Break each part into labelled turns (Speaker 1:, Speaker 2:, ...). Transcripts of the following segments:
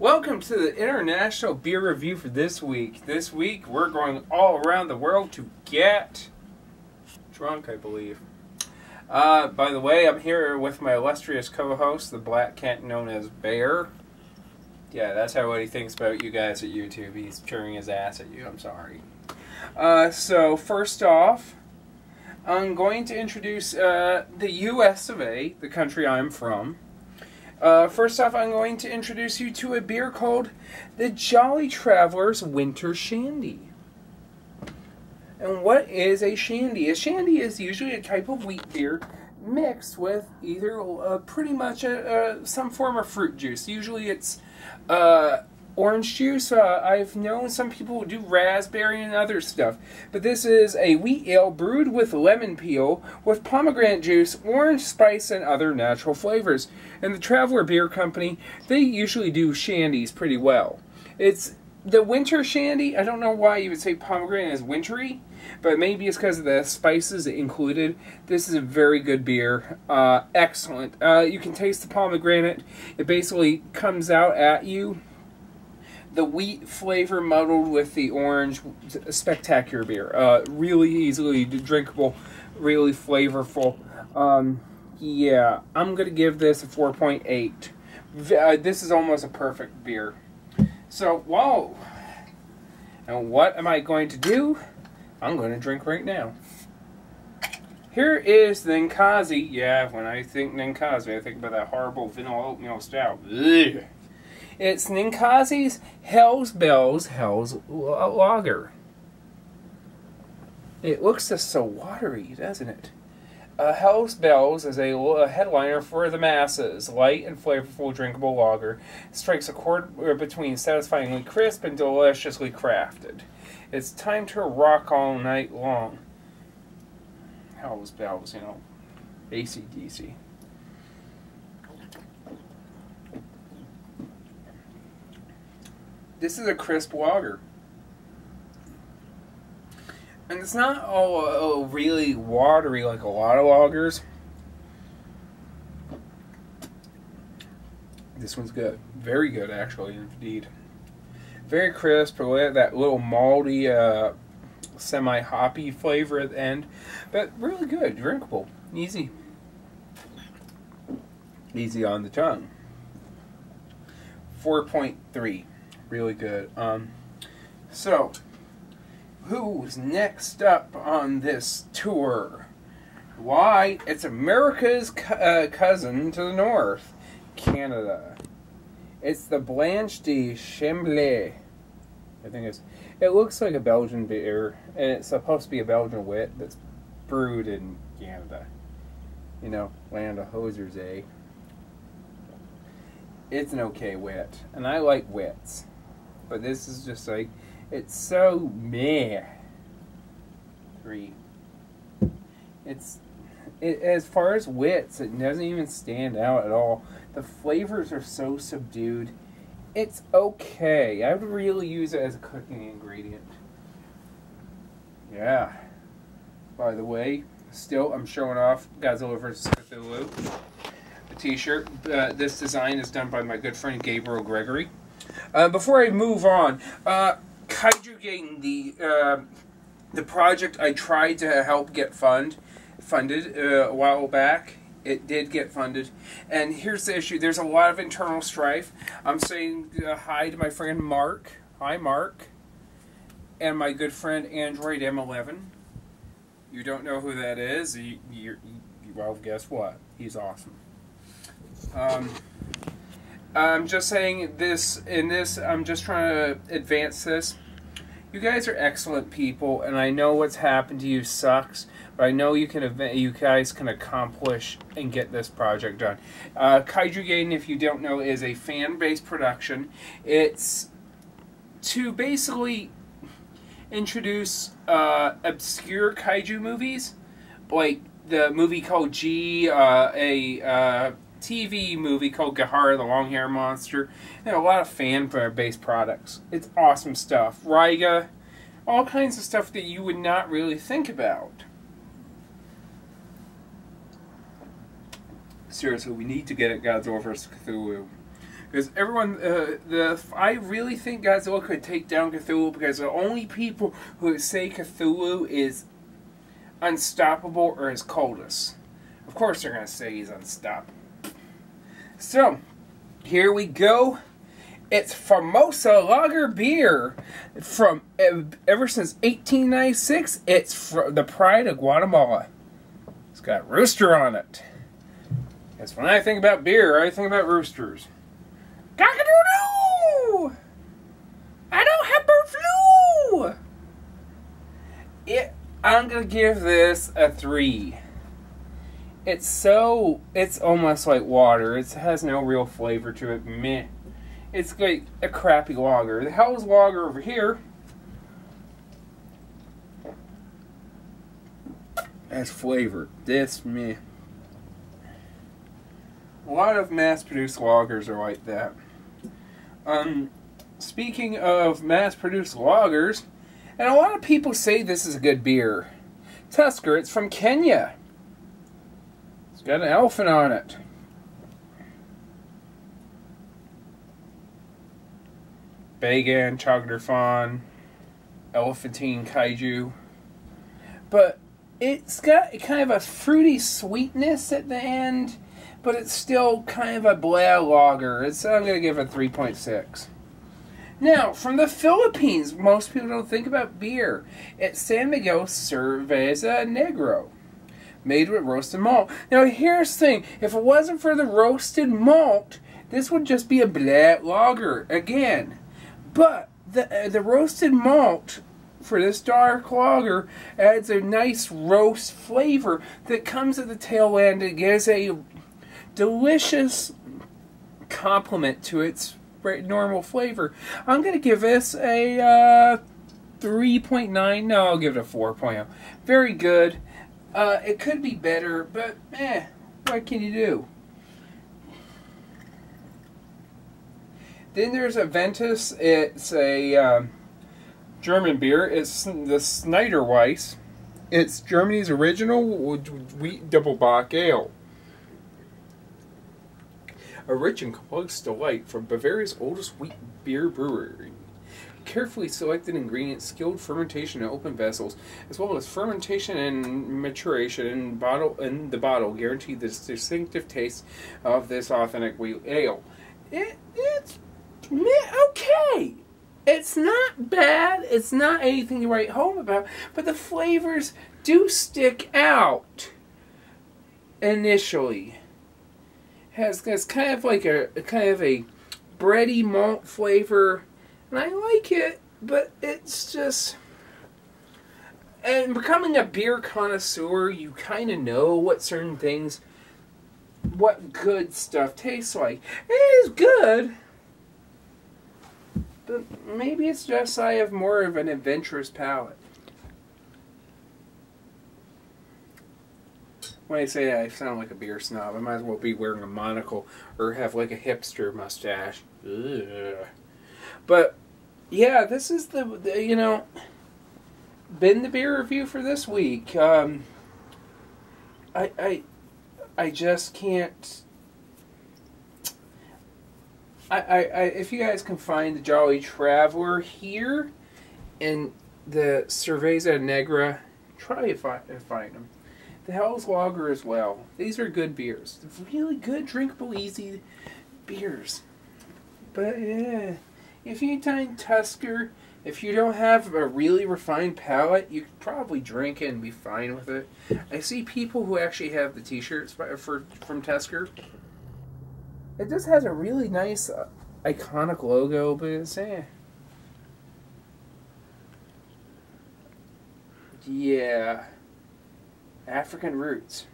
Speaker 1: Welcome to the International Beer Review for this week. This week we're going all around the world to get drunk, I believe. By the way, I'm here with my illustrious co-host, the Black Cat known as Bear. Yeah, that's how what he thinks about you guys at YouTube. He's cheering his ass at you. I'm sorry. So first off, I'm going to introduce the U.S. of A., the country I'm from. First off, I'm going to introduce you to a beer called the Jolly Traveler's Winter Shandy. And what is a shandy? A shandy is usually a type of wheat beer mixed with either pretty much some form of fruit juice. Usually it's orange juice. I've known some people who do raspberry and other stuff. But this is a wheat ale brewed with lemon peel, with pomegranate juice, orange spice, and other natural flavors. And the Traveler Beer Company, they usually do shandies pretty well. It's the winter shandy. I don't know why you would say pomegranate is wintry, but maybe it's because of the spices included. This is a very good beer. Excellent. You can taste the pomegranate. It basically comes out at you. The wheat flavor muddled with the orange. Spectacular beer. Really easily drinkable. Really flavorful. Yeah, I'm going to give this a 4.8. This is almost a perfect beer. So, whoa. And what am I going to do? I'm going to drink right now. Here is Ninkasi. Yeah, when I think Ninkasi, I think about that horrible vanilla oatmeal stout. Ugh. It's Ninkasi's Hell's Bells Hell's Lager. It looks just so watery, doesn't it? Hell's Bells is a headliner for the masses. Light and flavorful drinkable lager. It strikes a chord between satisfyingly crisp and deliciously crafted. It's time to rock all night long. Hell's Bells, you know. AC/DC. This is a crisp lager. And it's not all really watery like a lot of lagers. This one's good. Very good, actually, indeed. Very crisp, that little malty, semi-hoppy flavor at the end. But really good, drinkable, easy. Easy on the tongue. 4.3. Really good. So, who's next up on this tour? Why, it's America's cousin to the north, Canada. It's the Blanche de Chambly. I think it looks like a Belgian beer, and it's supposed to be a Belgian wit that's brewed in Canada. You know, land of hosers, eh? It's an okay wit, and I like wits. But this is just like, it's so meh. 3. As far as wits, it doesn't even stand out at all. The flavors are so subdued. It's okay. I would really use it as a cooking ingredient. Yeah. By the way, still I'm showing off Godzilla vs. Cthulhu. The t-shirt. This design is done by my good friend Gabriel Gregory. Before I move on, Kaiju Gang, the project I tried to help get funded a while back, it did get funded. And here's the issue. There's a lot of internal strife. I'm saying hi to my friend Mark. Hi, Mark. And my good friend Android M11. You don't know who that is? Well, guess what? He's awesome. I'm just saying I'm just trying to advance this. You guys are excellent people, and I know what's happened to you sucks, but I know you guys can accomplish and get this project done. Kaiju Gaiden, if you don't know, is a fan-based production. It's to basically introduce obscure kaiju movies, like the movie called G, TV movie called Gahara the Long-Haired Monster, and a lot of fan-based products. It's awesome stuff. Raiga, all kinds of stuff that you would not really think about. Seriously, we need to get at Godzilla vs. Cthulhu. Because everyone, I really think Godzilla could take down Cthulhu, because the only people who say Cthulhu is unstoppable are his cultists. Of course they're going to say he's unstoppable. So, here we go. It's Formosa Lager beer from ever since 1896. It's from the pride of Guatemala. It's got rooster on it. Because when I think about beer, I think about roosters. Cock-a-doodle! I don't have bird flu! I'm gonna give this a 3. It's almost like water. It has no real flavor to it. Meh. It's like a crappy lager. The Hell's Lager over here has flavor. This, meh. A lot of mass-produced lagers are like that. Speaking of mass-produced lagers, and a lot of people say this is a good beer. Tusker, it's from Kenya. It's got an elephant on it. Bagan, Chogderfon, Elephantine Kaiju. But it's got kind of a fruity sweetness at the end, but it's still kind of a blah lager. I'm going to give it 3.6. Now, from the Philippines, most people don't think about beer. It's San Miguel Cerveza Negro, made with roasted malt. Now, here's the thing. If it wasn't for the roasted malt, this would just be a blah lager again. But the roasted malt for this dark lager adds a nice roast flavor that comes at the tail end and gives a delicious complement to its normal flavor. I'm going to give this a 3.9. No, I'll give it a 4.0. Very good. It could be better, but what can you do? Then there's Aventus. It's a German beer. It's the Snyder Weiss. It's Germany's original wheat double bock ale. A rich and complex delight from Bavaria's oldest wheat beer brewery. Carefully selected ingredients, skilled fermentation in open vessels, as well as fermentation and maturation in the bottle guarantee the distinctive taste of this authentic wheat ale. It's okay. It's not bad. It's not anything to write home about, but the flavors do stick out initially. Has kind of like a bready malt flavor, and I like it, but it's just. And becoming a beer connoisseur, you kind of know what good stuff tastes like. It is good, but maybe it's just I have more of an adventurous palate. When I say that, I sound like a beer snob. I might as well be wearing a monocle or have like a hipster mustache. Ugh. But yeah, this is been the beer review for this week. I just can't. If you guys can find the Jolly Traveler here and the Cerveza Negra, try to find them. The Hell's Lager as well. These are good beers. Really good, drinkable, easy beers. But yeah, if you find Tusker, if you don't have a really refined palate, you could probably drink it and be fine with it. I see people who actually have the t-shirts from Tusker. It just has a really nice, iconic logo, but it's yeah. African roots.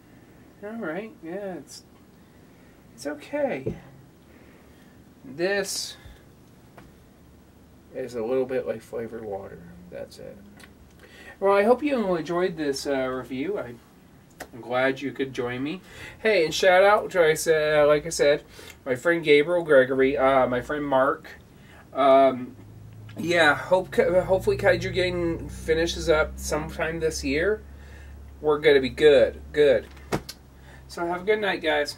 Speaker 1: Alright, yeah, it's okay. This is a little bit like flavored water. That's it. Well, I hope you enjoyed this review. I'm glad you could join me. Hey, and shout out to, like I said, my friend Gabriel Gregory, my friend Mark. Yeah, hopefully Kaiju Gang finishes up sometime this year. We're going to be good. So have a good night, guys.